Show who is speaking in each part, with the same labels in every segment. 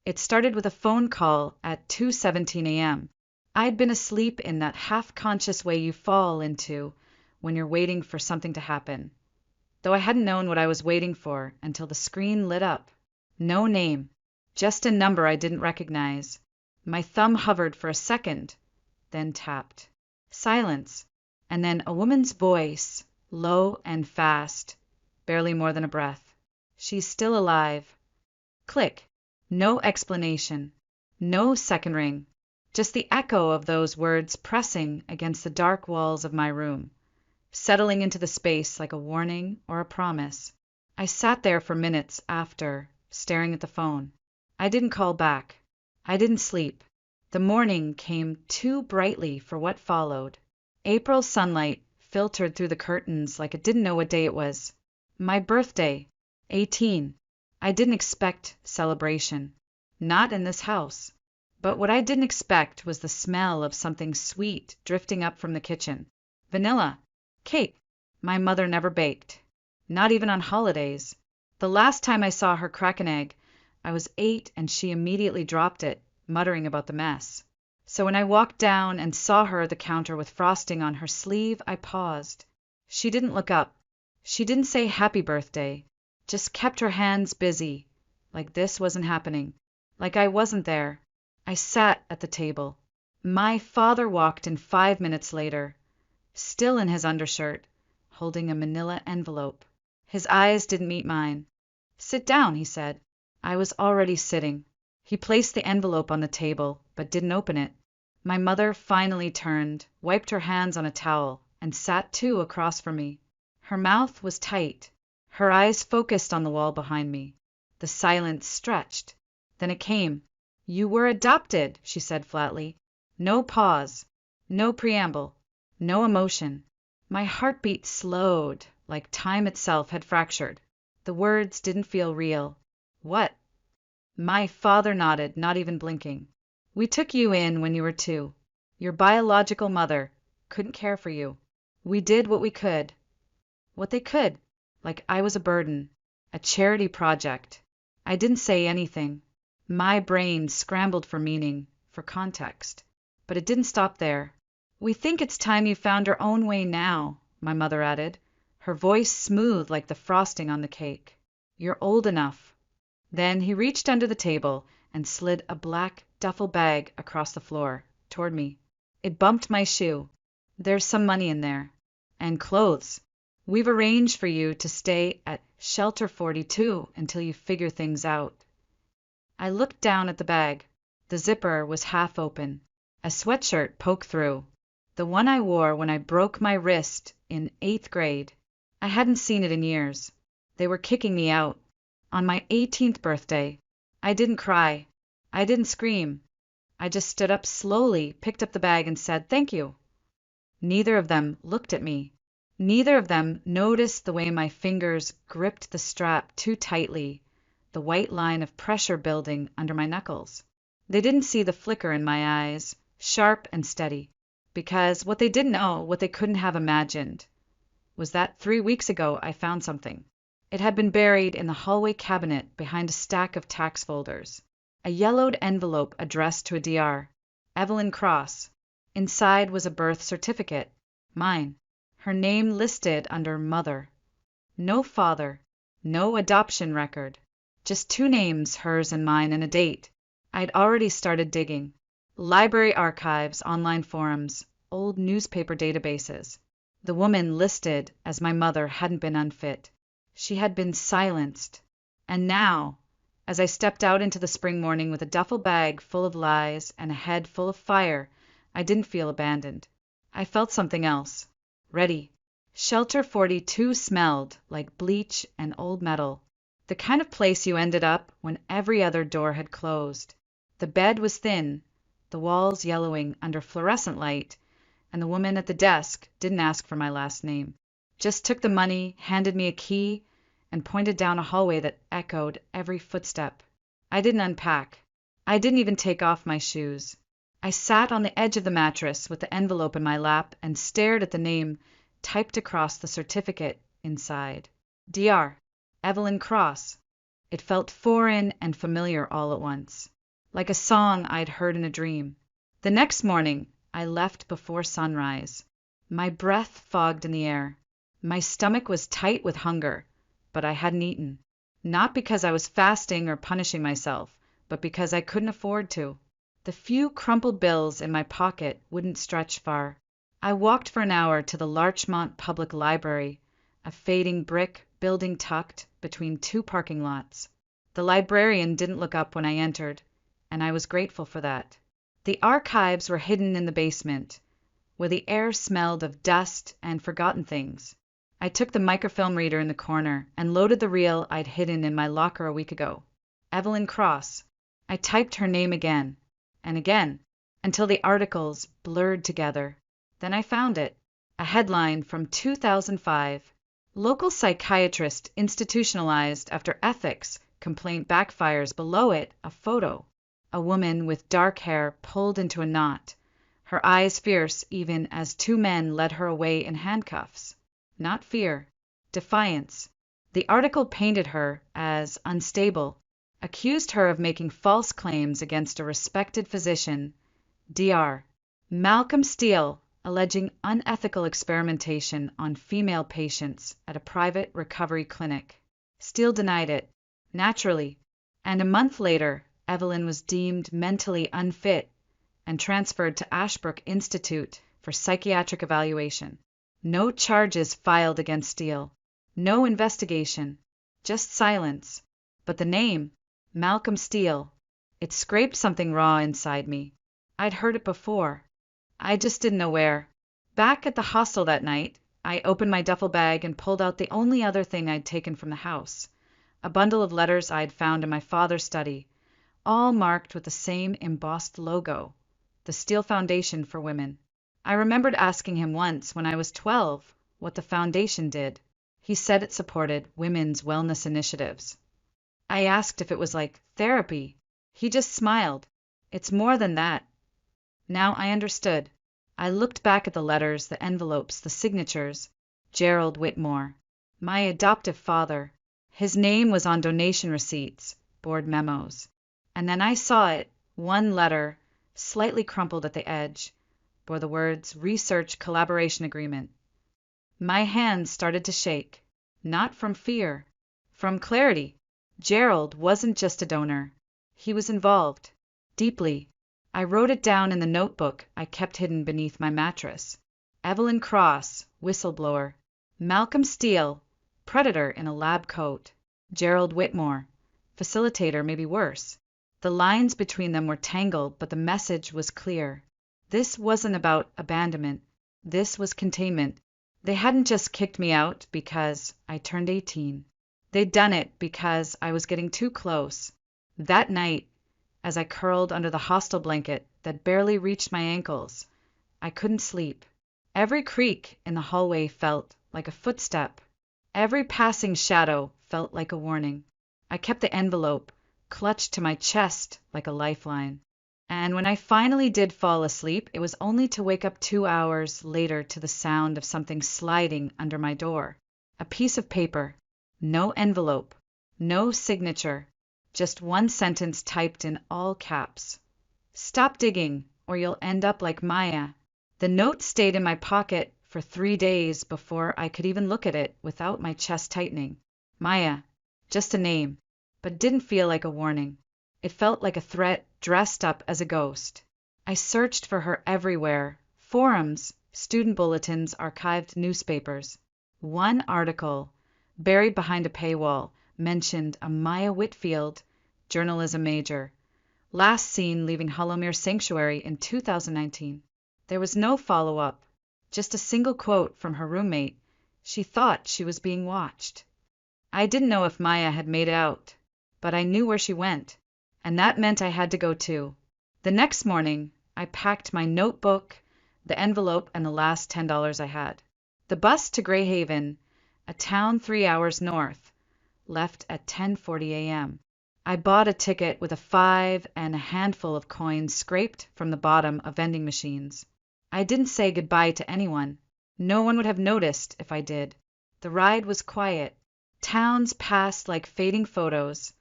Speaker 1: It started with a phone call at 2:17 a.m. I'd been asleep in that half-conscious way you fall into when you're waiting for something to happen, though I hadn't known what I was waiting for until the screen lit up. No name, just a number I didn't recognize. My thumb hovered for a second, then tapped. Silence, and then a woman's voice, low and fast, barely more than a breath. She's still alive. Click. No explanation. No second ring. Just the echo of those words pressing against the dark walls of my room, settling into the space like a warning or a promise. I sat there for minutes after, staring at the phone. I didn't call back. I didn't sleep. The morning came too brightly for what followed. April sunlight filtered through the curtains like it didn't know what day it was. My birthday, 18. I didn't expect celebration. Not in this house. But what I didn't expect was the smell of something sweet drifting up from the kitchen. Vanilla. Cake. My mother never baked. Not even on holidays. The last time I saw her crack an egg, I was 8 and she immediately dropped it, muttering about the mess. So when I walked down and saw her at the counter with frosting on her sleeve, I paused. She didn't look up. She didn't say happy birthday. Just kept her hands busy, like this wasn't happening, like I wasn't there. I sat at the table. My father walked in 5 minutes later, still in his undershirt, holding a manila envelope. His eyes didn't meet mine. Sit down, he said. I was already sitting. He placed the envelope on the table, but didn't open it. My mother finally turned, wiped her hands on a towel, and sat too across from me. Her mouth was tight. Her eyes focused on the wall behind me. The silence stretched. Then it came. You were adopted, she said flatly. No pause. No preamble. No emotion. My heartbeat slowed, like time itself had fractured. The words didn't feel real. What? My father nodded, not even blinking. We took you in when you were 2. Your biological mother couldn't care for you. We did what we could. What they could. Like I was a burden. A charity project. I didn't say anything. My brain scrambled for meaning, for context. But it didn't stop there. We think it's time you found your own way now, my mother added, her voice smooth like the frosting on the cake. You're old enough. Then he reached under the table and slid a black duffel bag across the floor, toward me. It bumped my shoe. There's some money in there. And clothes. We've arranged for you to stay at Shelter 42 until you figure things out. I looked down at the bag. The zipper was half open. A sweatshirt poked through. The one I wore when I broke my wrist in 8th grade. I hadn't seen it in years. They were kicking me out. On my 18th birthday. I didn't cry. I didn't scream. I just stood up slowly, picked up the bag, and said, "Thank you." Neither of them looked at me. Neither of them noticed the way my fingers gripped the strap too tightly, the white line of pressure building under my knuckles. They didn't see the flicker in my eyes, sharp and steady, because what they didn't know, what they couldn't have imagined, was that 3 weeks ago I found something. It had been buried in the hallway cabinet behind a stack of tax folders. A yellowed envelope addressed to a DR, Evelyn Cross. Inside was a birth certificate, mine. Her name listed under mother. No father, no adoption record. Just 2 names, hers and mine, and a date. I'd already started digging. Library archives, online forums, old newspaper databases. The woman listed as my mother hadn't been unfit. She had been silenced. And now, as I stepped out into the spring morning with a duffel bag full of lies and a head full of fire, I didn't feel abandoned. I felt something else. Ready. Shelter 42 smelled like bleach and old metal. The kind of place you ended up when every other door had closed. The bed was thin, the walls yellowing under fluorescent light, and the woman at the desk didn't ask for my last name. Just took the money, handed me a key, and pointed down a hallway that echoed every footstep. I didn't unpack. I didn't even take off my shoes. I sat on the edge of the mattress with the envelope in my lap and stared at the name typed across the certificate inside. DR. Evelyn Cross. It felt foreign and familiar all at once. like a song I'd heard in a dream. The next morning, I left before sunrise. My breath fogged in the air. My stomach was tight with hunger, but I hadn't eaten. Not because I was fasting or punishing myself, but because I couldn't afford to. The few crumpled bills in my pocket wouldn't stretch far. I walked for an hour to the Larchmont Public Library, a fading brick building tucked between two parking lots. The librarian didn't look up when I entered, and I was grateful for that. The archives were hidden in the basement, where the air smelled of dust and forgotten things. I took the microfilm reader in the corner and loaded the reel I'd hidden in my locker a week ago. Evelyn Cross. I typed her name again and again, until the articles blurred together. Then I found it. A headline from 2005. Local psychiatrist institutionalized after ethics complaint backfires. Below it, a photo. A woman with dark hair pulled into a knot, her eyes fierce even as two men led her away in handcuffs. Not fear, defiance. The article painted her as unstable, accused her of making false claims against a respected physician, Dr. Malcolm Steele, alleging unethical experimentation on female patients at a private recovery clinic. Steele denied it, naturally, and a month later, Evelyn was deemed mentally unfit and transferred to Ashbrook Institute for psychiatric evaluation. No charges filed against Steele. No investigation. Just silence. But the name, Malcolm Steele, it scraped something raw inside me. I'd heard it before. I just didn't know where. Back at the hostel that night, I opened my duffel bag and pulled out the only other thing I'd taken from the house. A bundle of letters I'd found in my father's study, all marked with the same embossed logo, the Steele Foundation for Women. I remembered asking him once when I was 12 what the foundation did. He said it supported women's wellness initiatives. I asked if it was like therapy. He just smiled. It's more than that. Now I understood. I looked back at the letters, the envelopes, the signatures. Gerald Whitmore, my adoptive father. His name was on donation receipts, board memos. And then I saw it, one letter, slightly crumpled at the edge, bore the words Research Collaboration Agreement. My hands started to shake, not from fear, from clarity. Gerald wasn't just a donor. He was involved, deeply. I wrote it down in the notebook I kept hidden beneath my mattress. Evelyn Cross, whistleblower. Malcolm Steele, predator in a lab coat. Gerald Whitmore, facilitator, maybe worse. The lines between them were tangled, but the message was clear. This wasn't about abandonment. This was containment. They hadn't just kicked me out because I turned 18. They'd done it because I was getting too close. That night, as I curled under the hostel blanket that barely reached my ankles, I couldn't sleep. Every creak in the hallway felt like a footstep. Every passing shadow felt like a warning. I kept the envelope clutched to my chest like a lifeline. And when I finally did fall asleep, it was only to wake up 2 hours later to the sound of something sliding under my door. A piece of paper. No envelope. No signature. Just one sentence typed in all caps. Stop digging, or you'll end up like Maya. The note stayed in my pocket for 3 days before I could even look at it without my chest tightening. Maya. Just a name. But didn't feel like a warning. It felt like a threat dressed up as a ghost. I searched for her everywhere. Forums, student bulletins, archived newspapers. One article, buried behind a paywall, mentioned a Maya Whitfield, journalism major, last seen leaving Hollowmere Sanctuary in 2019. There was no follow-up, just a single quote from her roommate. She thought she was being watched. I didn't know if Maya had made it out, but I knew where she went, and that meant I had to go too. The next morning, I packed my notebook, the envelope, and the last $10 I had. The bus to Greyhaven, a town 3 hours north, left at 10:40 a.m. I bought a ticket with a 5 and a handful of coins scraped from the bottom of vending machines. I didn't say goodbye to anyone. No one would have noticed if I did. The ride was quiet. Towns passed like fading photos.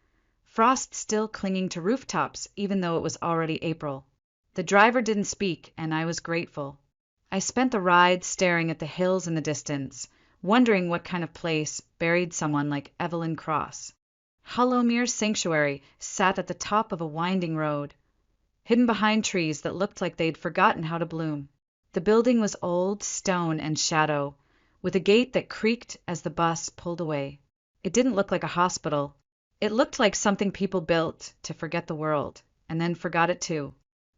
Speaker 1: frost still clinging to rooftops even though it was already April. The driver didn't speak, and I was grateful. I spent the ride staring at the hills in the distance, wondering what kind of place buried someone like Evelyn Cross. Hollowmere Sanctuary sat at the top of a winding road, hidden behind trees that looked like they'd forgotten how to bloom. The building was old, stone and shadow, with a gate that creaked as the bus pulled away. It didn't look like a hospital. It looked like something people built to forget the world, and then forgot it too.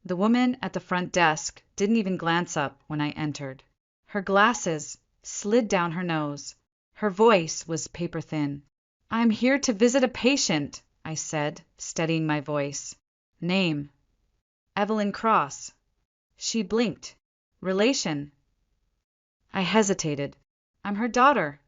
Speaker 1: The woman at the front desk didn't even glance up when I entered. Her glasses slid down her nose. Her voice was paper thin. "I'm here to visit a patient," I said, steadying my voice. "Name?" "Evelyn Cross." She blinked. "Relation?" I hesitated. "I'm her daughter."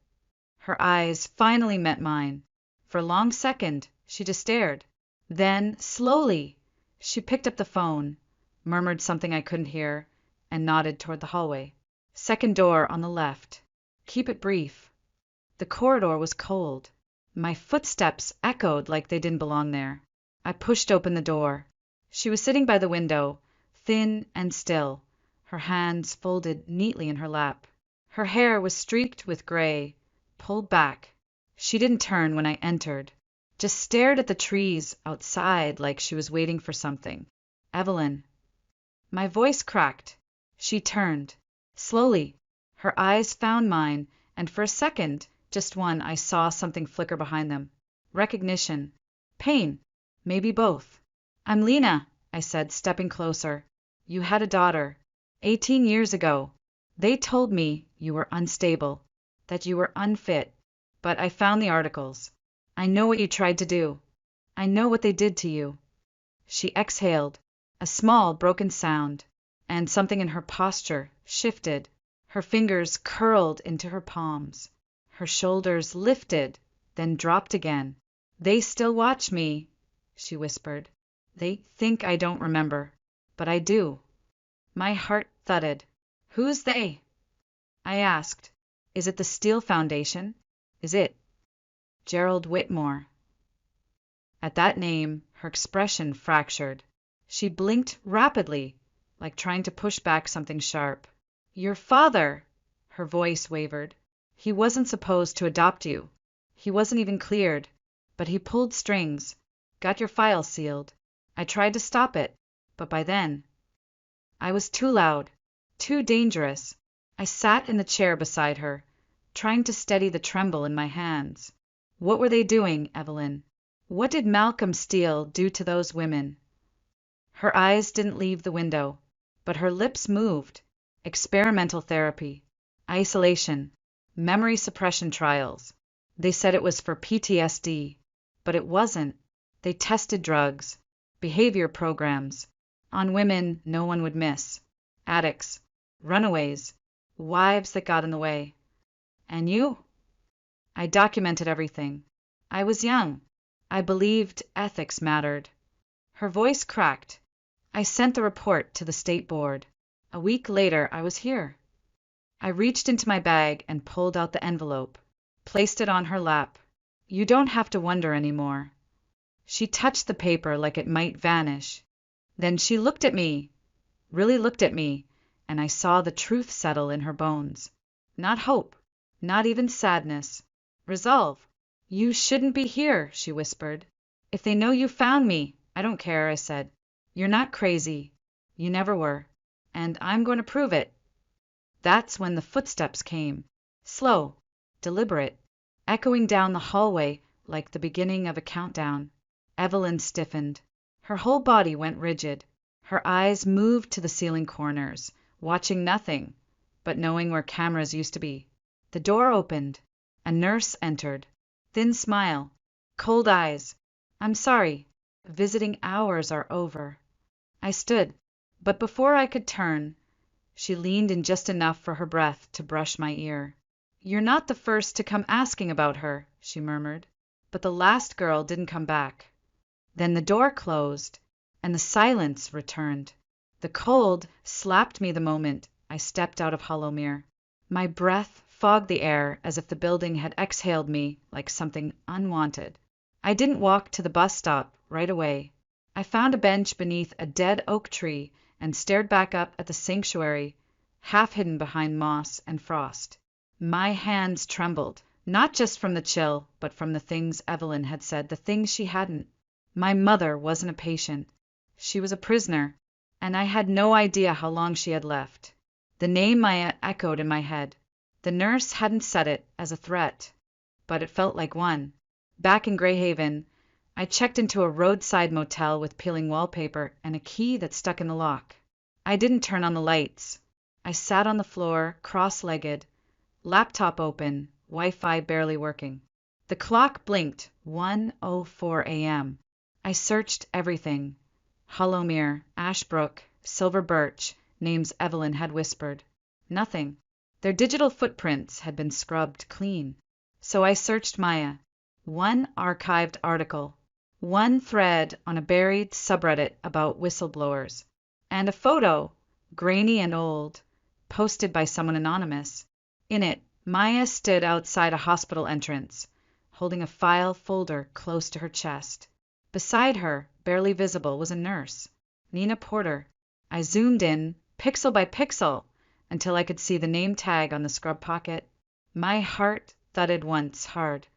Speaker 1: Her eyes finally met mine. For a long second, she just stared. Then, slowly, she picked up the phone, murmured something I couldn't hear, and nodded toward the hallway. "Second door on the left. Keep it brief." The corridor was cold. My footsteps echoed like they didn't belong there. I pushed open the door. She was sitting by the window, thin and still, her hands folded neatly in her lap. Her hair was streaked with gray, pulled back. She didn't turn when I entered, just stared at the trees outside like she was waiting for something. "Evelyn." My voice cracked. She turned. Slowly, her eyes found mine, and for a second, just one, I saw something flicker behind them. Recognition. Pain. Maybe both. "I'm Lena," I said, stepping closer. "You had a daughter. 18 years ago. They told me you were unstable, that you were unfit. But I found the articles. I know what you tried to do. I know what they did to you." She exhaled, a small broken sound, and something in her posture shifted. Her fingers curled into her palms. Her shoulders lifted, then dropped again. "They still watch me," she whispered. "They think I don't remember, but I do." My heart thudded. "Who's they?" I asked. "Is it the Steele Foundation? Is it Gerald Whitmore?" At that name, her expression fractured. She blinked rapidly, like trying to push back something sharp. "Your father!" Her voice wavered. "He wasn't supposed to adopt you. He wasn't even cleared. But he pulled strings, got your file sealed. I tried to stop it, but by then I was too loud, too dangerous." I sat in the chair beside her, trying to steady the tremble in my hands. "What were they doing, Evelyn? What did Malcolm Steele do to those women?" Her eyes didn't leave the window, but her lips moved. "Experimental therapy, isolation, memory suppression trials. They said it was for PTSD, but it wasn't. They tested drugs, behavior programs, on women no one would miss, addicts, runaways, wives that got in the way. And you?" I documented everything. I was young. I believed ethics mattered. Her voice cracked. "I sent the report to the state board. A week later I was here." I reached into my bag and pulled out the envelope, placed it on her lap. "You don't have to wonder anymore." She touched the paper like it might vanish. Then she looked at me, really looked at me, and I saw the truth settle in her bones. Not hope, not even sadness. Resolve. "You shouldn't be here," she whispered. "If they know you found me, I don't care," I said. "You're not crazy. You never were. And I'm going to prove it." That's when the footsteps came. Slow, deliberate, echoing down the hallway like the beginning of a countdown. Evelyn stiffened. Her whole body went rigid. Her eyes moved to the ceiling corners, watching nothing, but knowing where cameras used to be. The door opened. A nurse entered. Thin smile. Cold eyes. "I'm sorry. Visiting hours are over." I stood, but before I could turn, she leaned in just enough for her breath to brush my ear. "You're not the first to come asking about her," she murmured. "But the last girl didn't come back." Then the door closed, and the silence returned. The cold slapped me the moment I stepped out of Hollowmere. My breath fogged the air as if the building had exhaled me like something unwanted. I didn't walk to the bus stop right away. I found a bench beneath a dead oak tree and stared back up at the sanctuary, half hidden behind moss and frost. My hands trembled, not just from the chill, but from the things Evelyn had said, the things she hadn't. My mother wasn't a patient. She was a prisoner, and I had no idea how long she had left. The name Maya echoed in my head. The nurse hadn't said it as a threat, but it felt like one. Back in Greyhaven, I checked into a roadside motel with peeling wallpaper and a key that stuck in the lock. I didn't turn on the lights. I sat on the floor, cross-legged, laptop open, Wi-Fi barely working. The clock blinked, 1:04 a.m. I searched everything. Hollowmere, Ashbrook, Silver Birch, names Evelyn had whispered. Nothing. Their digital footprints had been scrubbed clean. So I searched Maya. One archived article, one thread on a buried subreddit about whistleblowers, and a photo, grainy and old, posted by someone anonymous. In it, Maya stood outside a hospital entrance, holding a file folder close to her chest. Beside her, barely visible, was a nurse, Nina Porter. I zoomed in, pixel by pixel, until I could see the name tag on the scrub pocket. My heart thudded once hard.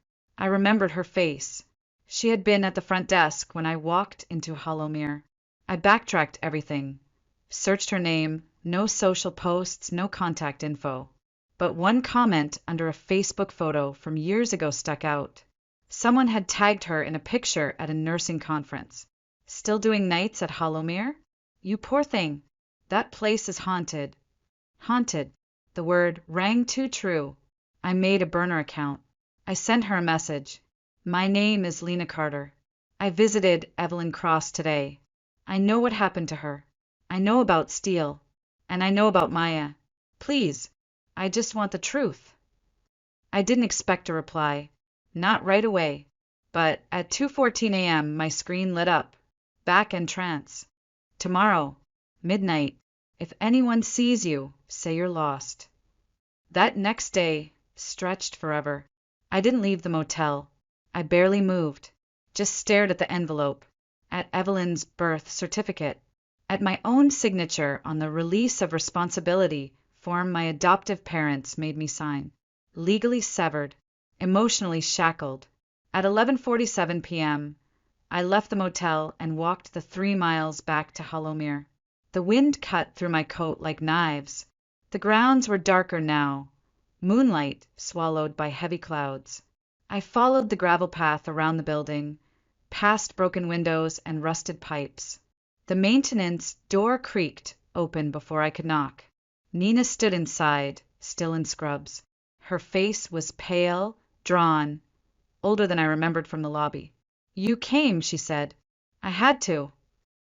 Speaker 1: I remembered her face. She had been at the front desk when I walked into Hollowmere. I backtracked everything, searched her name, no social posts, no contact info. But one comment under a Facebook photo from years ago stuck out. Someone had tagged her in a picture at a nursing conference. Still doing nights at Hollowmere? You poor thing. That place is haunted. Haunted. The word rang too true. I made a burner account. I sent her a message. My name is Lena Carter. I visited Evelyn Cross today. I know what happened to her. I know about Steele. And I know about Maya. Please, I just want the truth. I didn't expect a reply. Not right away. But at 2:14 a.m. my screen lit up. Back in trance. Tomorrow, midnight. If anyone sees you, say you're lost. That next day stretched forever. I didn't leave the motel. I barely moved. Just stared at the envelope. At Evelyn's birth certificate. At my own signature on the release of responsibility form my adoptive parents made me sign. Legally severed. Emotionally shackled. At 11:47 p.m., I left the motel and walked the 3 miles back to Hollowmere. The wind cut through my coat like knives. The grounds were darker now, moonlight swallowed by heavy clouds. I followed the gravel path around the building, past broken windows and rusted pipes. The maintenance door creaked open before I could knock. Nina stood inside, still in scrubs. Her face was pale, drawn, older than I remembered from the lobby. You came, she said. I had to.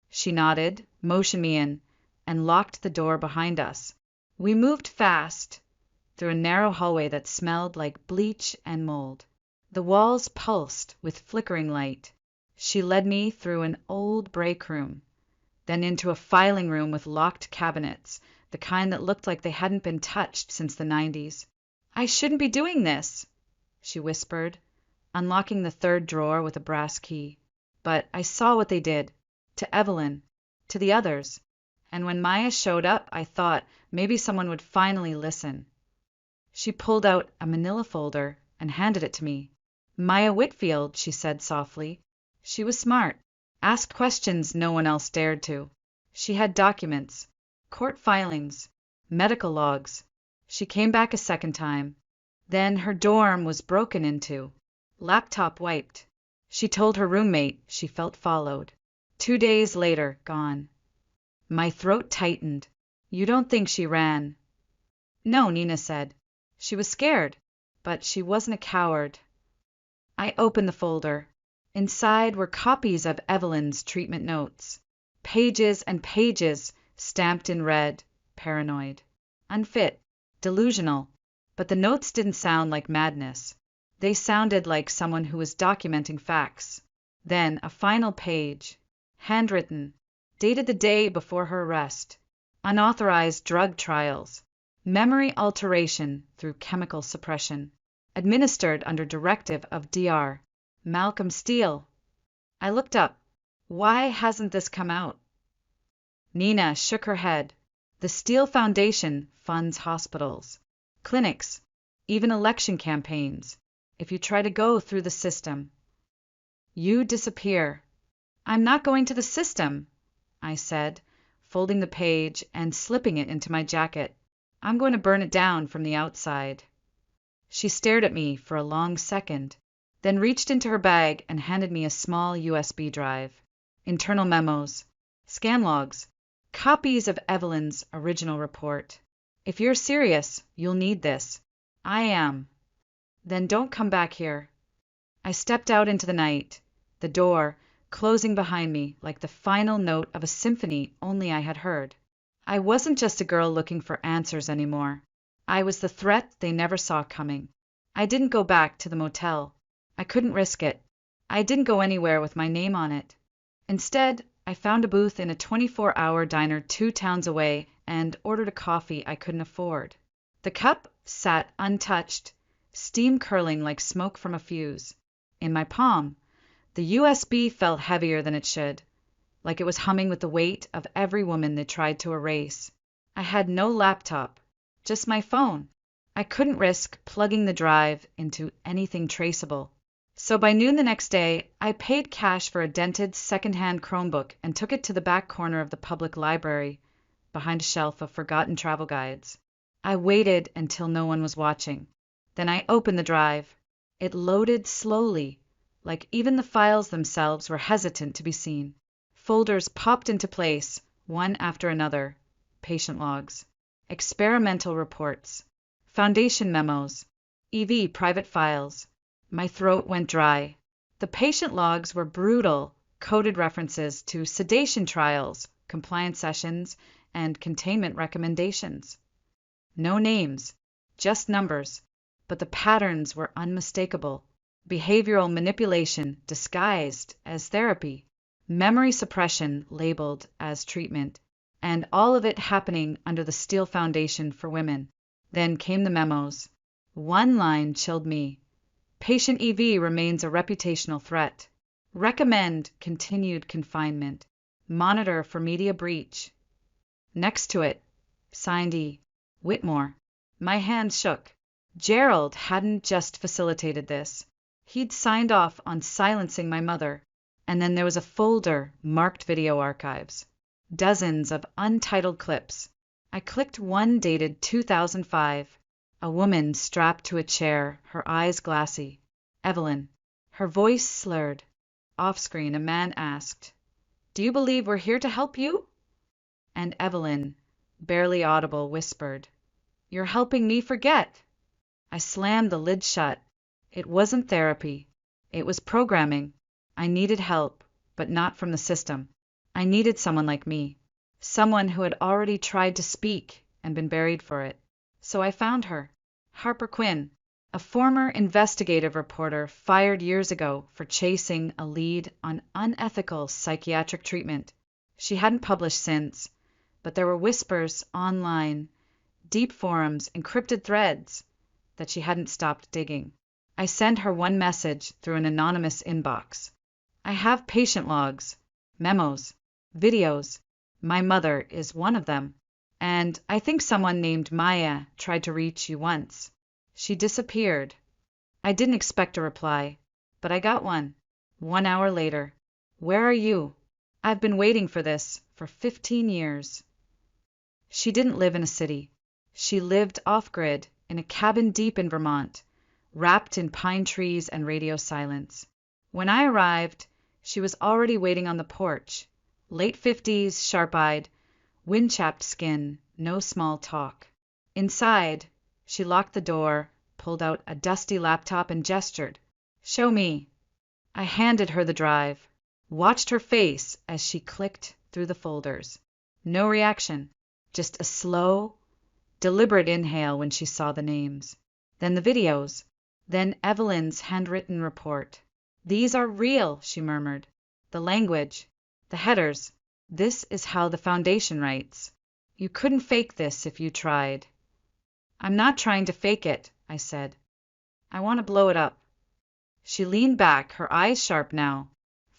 Speaker 1: She nodded, motioned me in, and locked the door behind us. We moved fast, through a narrow hallway that smelled like bleach and mold. The walls pulsed with flickering light. She led me through an old break room, then into a filing room with locked cabinets, the kind that looked like they hadn't been touched since the 90s. I shouldn't be doing this, she whispered, unlocking the third drawer with a brass key. But I saw what they did. To Evelyn. To the others. And when Maya showed up, I thought maybe someone would finally listen. She pulled out a manila folder and handed it to me. Maya Whitfield, she said softly. She was smart. Asked questions no one else dared to. She had documents. Court filings. Medical logs. She came back a second time. Then her dorm was broken into. Laptop wiped. She told her roommate she felt followed. 2 days later, gone. My throat tightened. You don't think she ran? No, Nina said. She was scared, but she wasn't a coward. I opened the folder. Inside were copies of Evelyn's treatment notes. Pages and pages stamped in red, paranoid. Unfit, delusional. But the notes didn't sound like madness. They sounded like someone who was documenting facts. Then a final page, handwritten, dated the day before her arrest. Unauthorized drug trials. Memory alteration through chemical suppression. Administered under directive of DR. Malcolm Steele. I looked up. Why hasn't this come out? Nina shook her head. The Steele Foundation funds hospitals, clinics, even election campaigns. If you try to go through the system, you disappear. I'm not going to the system, I said, folding the page and slipping it into my jacket. I'm going to burn it down from the outside. She stared at me for a long second, then reached into her bag and handed me a small USB drive. Internal memos, scan logs, copies of Evelyn's original report. If you're serious, you'll need this. I am. Then don't come back here. I stepped out into the night, the door closing behind me like the final note of a symphony only I had heard. I wasn't just a girl looking for answers anymore. I was the threat they never saw coming. I didn't go back to the motel. I couldn't risk it. I didn't go anywhere with my name on it. Instead, I found a booth in a 24-hour diner 2 towns away and ordered a coffee I couldn't afford. The cup sat untouched, steam curling like smoke from a fuse. In my palm, the USB felt heavier than it should, like it was humming with the weight of every woman they tried to erase. I had no laptop, just my phone. I couldn't risk plugging the drive into anything traceable. So by noon the next day, I paid cash for a dented second-hand Chromebook and took it to the back corner of the public library, behind a shelf of forgotten travel guides. I waited until no one was watching. Then I opened the drive. It loaded slowly, like even the files themselves were hesitant to be seen. Folders popped into place, one after another. Patient logs, experimental reports, foundation memos, EV private files. My throat went dry. The patient logs were brutal, coded references to sedation trials, compliance sessions, and containment recommendations. No names, just numbers, but the patterns were unmistakable. Behavioral manipulation disguised as therapy, memory suppression labeled as treatment, and all of it happening under the Steele Foundation for Women. Then came the memos. One line chilled me. Patient EV remains a reputational threat. Recommend continued confinement. Monitor for media breach. Next to it, signed E. Whitmore. My hand shook. Gerald hadn't just facilitated this. He'd signed off on silencing my mother. And then there was a folder marked video archives. Dozens of untitled clips. I clicked one dated 2005. A woman strapped to a chair, her eyes glassy. Evelyn. Her voice slurred. Off-screen, a man asked, "Do you believe we're here to help you?" And Evelyn, barely audible, whispered, "You're helping me forget." I slammed the lid shut. It wasn't therapy. It was programming. I needed help, but not from the system. I needed someone like me. Someone who had already tried to speak and been buried for it. So I found her. Harper Quinn, a former investigative reporter fired years ago for chasing a lead on unethical psychiatric treatment. She hadn't published since, but there were whispers online, deep forums, encrypted threads, that she hadn't stopped digging. I sent her one message through an anonymous inbox. I have patient logs, memos, videos. My mother is one of them. And I think someone named Maya tried to reach you once. She disappeared. I didn't expect a reply, but I got one. 1 hour later. Where are you? I've been waiting for this for 15 years. She didn't live in a city. She lived off-grid in a cabin deep in Vermont, wrapped in pine trees and radio silence. When I arrived, she was already waiting on the porch, late 50s, sharp-eyed, wind-chapped skin, no small talk. Inside, she locked the door, pulled out a dusty laptop and gestured. "Show me." I handed her the drive, watched her face as she clicked through the folders. No reaction, just a slow, deliberate inhale when she saw the names. Then the videos, then Evelyn's handwritten report. "These are real," she murmured. "The language, the headers. This is how the Foundation writes. You couldn't fake this if you tried." "I'm not trying to fake it," I said. "I want to blow it up." She leaned back, her eyes sharp now,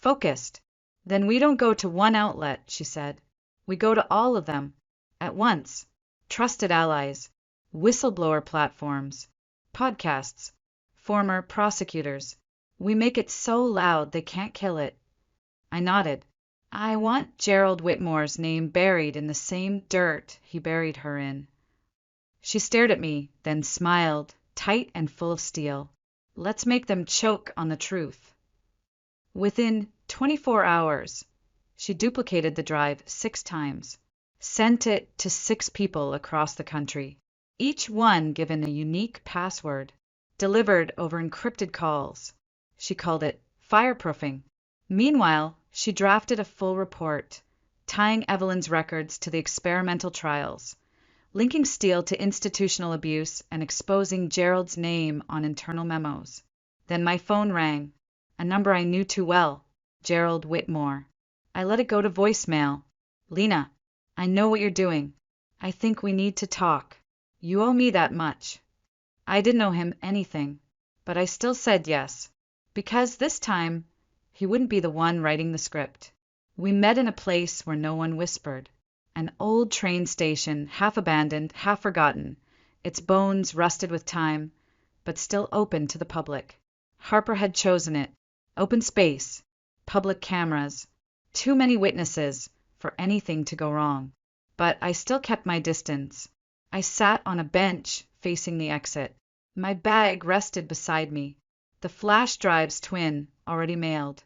Speaker 1: focused. Then we don't go to one outlet, she said. We go to all of them, at once. Trusted allies, whistleblower platforms, podcasts, former prosecutors. We make it so loud they can't kill it. I nodded. I want Gerald Whitmore's name buried in the same dirt he buried her in. She stared at me, then smiled, tight and full of steel. Let's make them choke on the truth. Within 24 hours, she duplicated the drive 6 times, sent it to 6 people across the country, each one given a unique password, delivered over encrypted calls. She called it fireproofing. Meanwhile, she drafted a full report, tying Evelyn's records to the experimental trials, linking Steele to institutional abuse and exposing Gerald's name on internal memos. Then my phone rang, a number I knew too well, Gerald Whitmore. I let it go to voicemail. Lena, I know what you're doing. I think we need to talk. You owe me that much. I didn't owe him anything, but I still said yes, because this time he wouldn't be the one writing the script. We met in a place where no one whispered. An old train station, half abandoned, half forgotten, its bones rusted with time, but still open to the public. Harper had chosen it. Open space, public cameras, too many witnesses for anything to go wrong. But I still kept my distance. I sat on a bench facing the exit. My bag rested beside me, the flash drive's twin already mailed.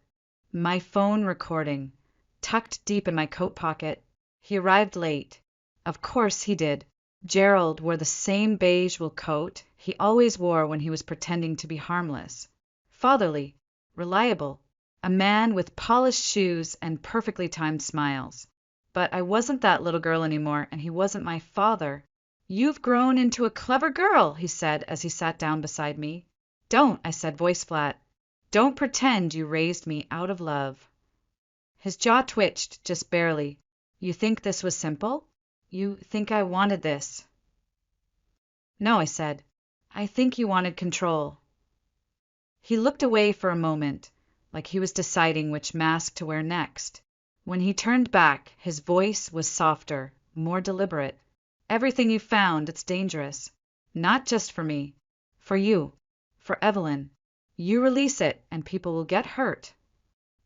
Speaker 1: My phone recording, tucked deep in my coat pocket. He arrived late. Of course he did. Gerald wore the same beige wool coat he always wore when he was pretending to be harmless. Fatherly, reliable, a man with polished shoes and perfectly timed smiles. But I wasn't that little girl anymore, and he wasn't my father. You've grown into a clever girl, he said as he sat down beside me. Don't, I said, voice flat. Don't pretend you raised me out of love. His jaw twitched, just barely. You think this was simple? You think I wanted this? No, I said. I think you wanted control. He looked away for a moment, like he was deciding which mask to wear next. When he turned back, his voice was softer, more deliberate. Everything you found, it's dangerous. Not just for me. For you. For Evelyn. You release it, and people will get hurt.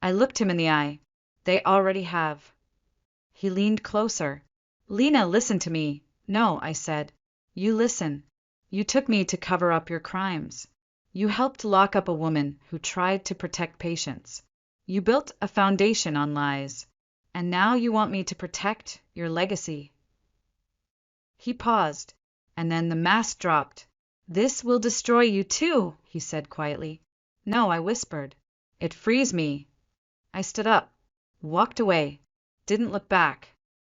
Speaker 1: I looked him in the eye. They already have. He leaned closer. Lena, listen to me. No, I said. You listen. You took me to cover up your crimes. You helped lock up a woman who tried to protect patients. You built a foundation on lies. And now you want me to protect your legacy. He paused, and then the mask dropped. This will destroy you too, he said quietly. No, I whispered. It frees me. I stood up, walked away, didn't look back.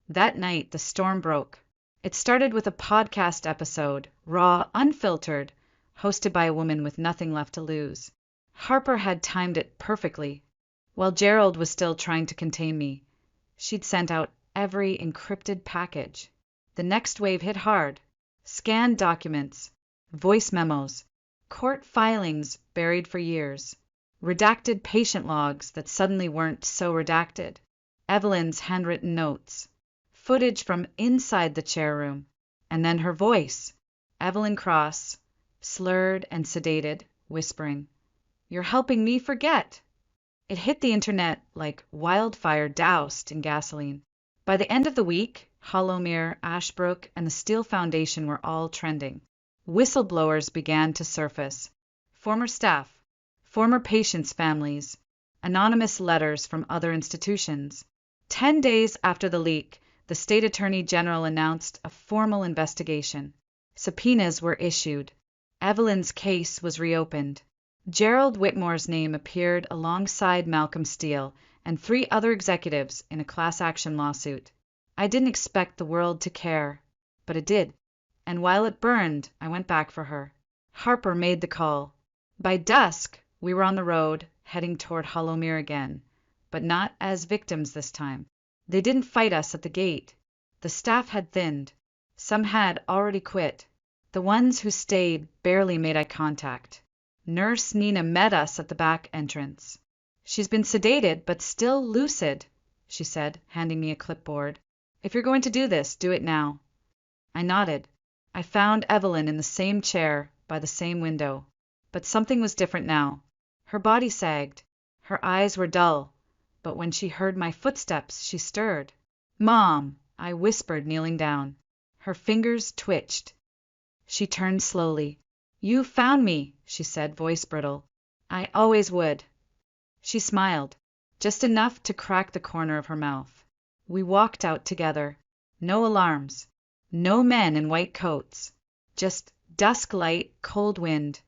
Speaker 1: That night, the storm broke. It started with a podcast episode, raw, unfiltered, hosted by a woman with nothing left to lose. Harper had timed it perfectly. While Gerald was still trying to contain me, she'd sent out every encrypted package. The next wave hit hard. Scanned documents, voice memos, court filings buried for years, redacted patient logs that suddenly weren't so redacted, Evelyn's handwritten notes, footage from inside the chair room, and then her voice, Evelyn Cross, slurred and sedated, whispering, "You're helping me forget." It hit the internet like wildfire doused in gasoline. By the end of the week, Hollowmere, Ashbrook, and the Steele Foundation were all trending. Whistleblowers began to surface. Former staff, former patients' families, anonymous letters from other institutions. 10 days after the leak, the state attorney general announced a formal investigation. Subpoenas were issued. Evelyn's case was reopened. Gerald Whitmore's name appeared alongside Malcolm Steele and 3 other executives in a class action lawsuit. I didn't expect the world to care, but it did. And while it burned, I went back for her. Harper made the call. By dusk, we were on the road, heading toward Hollowmere again, but not as victims this time. They didn't fight us at the gate. The staff had thinned. Some had already quit. The ones who stayed barely made eye contact. Nurse Nina met us at the back entrance. "She's been sedated, but still lucid," she said, handing me a clipboard. "If you're going to do this, do it now." I nodded. I found Evelyn in the same chair, by the same window. But something was different now. Her body sagged. Her eyes were dull. But when she heard my footsteps, she stirred. "Mom!" I whispered, kneeling down. Her fingers twitched. She turned slowly. "You found me," she said, voice brittle. "I always would." She smiled, just enough to crack the corner of her mouth. We walked out together. No alarms. No men in white coats. Just dusk light, cold wind,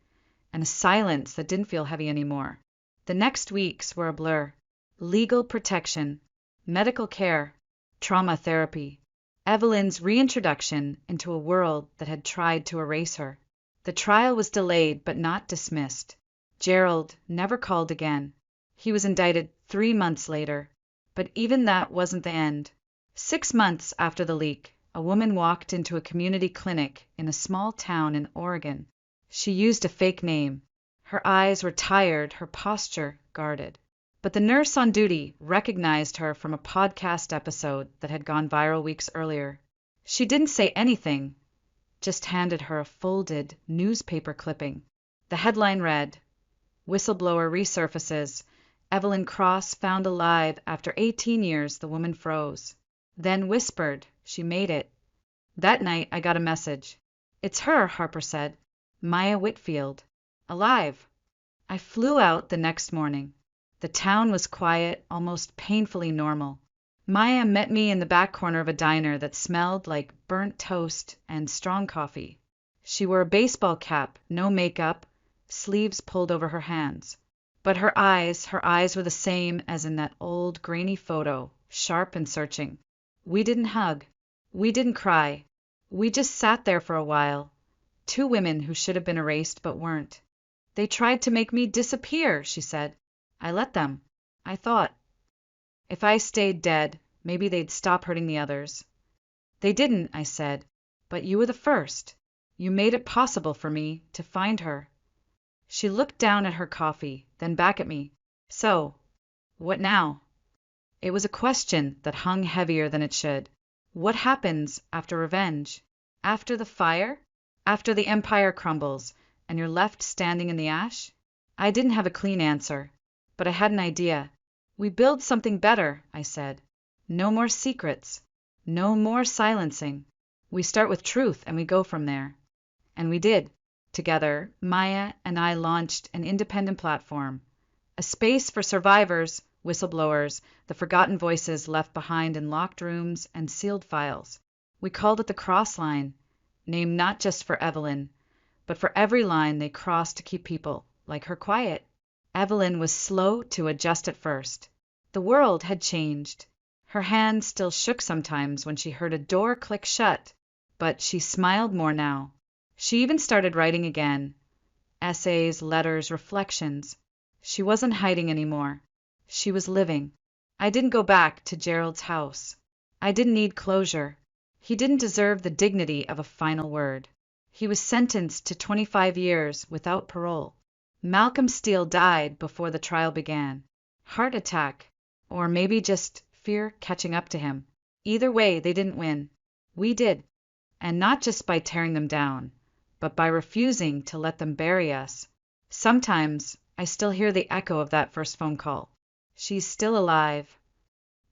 Speaker 1: and a silence that didn't feel heavy anymore. The next weeks were a blur. Legal protection, medical care, trauma therapy, Evelyn's reintroduction into a world that had tried to erase her. The trial was delayed but not dismissed. Gerald never called again. He was indicted 3 months later. But even that wasn't the end. 6 months after the leak, a woman walked into a community clinic in a small town in Oregon. She used a fake name. Her eyes were tired, her posture guarded. But the nurse on duty recognized her from a podcast episode that had gone viral weeks earlier. She didn't say anything, just handed her a folded newspaper clipping. The headline read, "Whistleblower resurfaces. Evelyn Cross found alive after 18 years." The woman froze, then whispered she made it. That night I got a message. "It's her," Harper said. "Maya Whitfield. Alive." I flew out the next morning. The town was quiet, almost painfully normal. Maya met me in the back corner of a diner that smelled like burnt toast and strong coffee. She wore a baseball cap, no makeup, sleeves pulled over her hands. But her eyes were the same as in that old grainy photo, sharp and searching. We didn't hug. We didn't cry. We just sat there for a while. Two women who should have been erased but weren't. "They tried to make me disappear," she said. "I let them. I thought, if I stayed dead, maybe they'd stop hurting the others." "They didn't," I said. "But you were the first. You made it possible for me to find her." She looked down at her coffee, then back at me. "So, what now?" It was a question that hung heavier than it should. What happens after revenge? After the fire? After the empire crumbles and you're left standing in the ash? I didn't have a clean answer, but I had an idea. "We build something better," I said. "No more secrets. No more silencing. We start with truth and we go from there." And we did. Together, Maya and I launched an independent platform, a space for survivors, whistleblowers, the forgotten voices left behind in locked rooms and sealed files. We called it the Cross Line, named not just for Evelyn, but for every line they crossed to keep people like her quiet. Evelyn was slow to adjust at first. The world had changed. Her hand still shook sometimes when she heard a door click shut, but she smiled more now. She even started writing again. Essays, letters, reflections. She wasn't hiding anymore. She was living. I didn't go back to Gerald's house. I didn't need closure. He didn't deserve the dignity of a final word. He was sentenced to 25 years without parole. Malcolm Steele died before the trial began. Heart attack, or maybe just fear catching up to him. Either way, they didn't win. We did. And not just by tearing them down, but by refusing to let them bury us. Sometimes I still hear the echo of that first phone call. "She's still alive."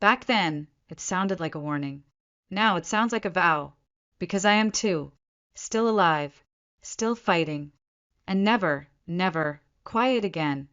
Speaker 1: Back then, it sounded like a warning. Now it sounds like a vow, because I am too. Still alive, still fighting, and never, never quiet again.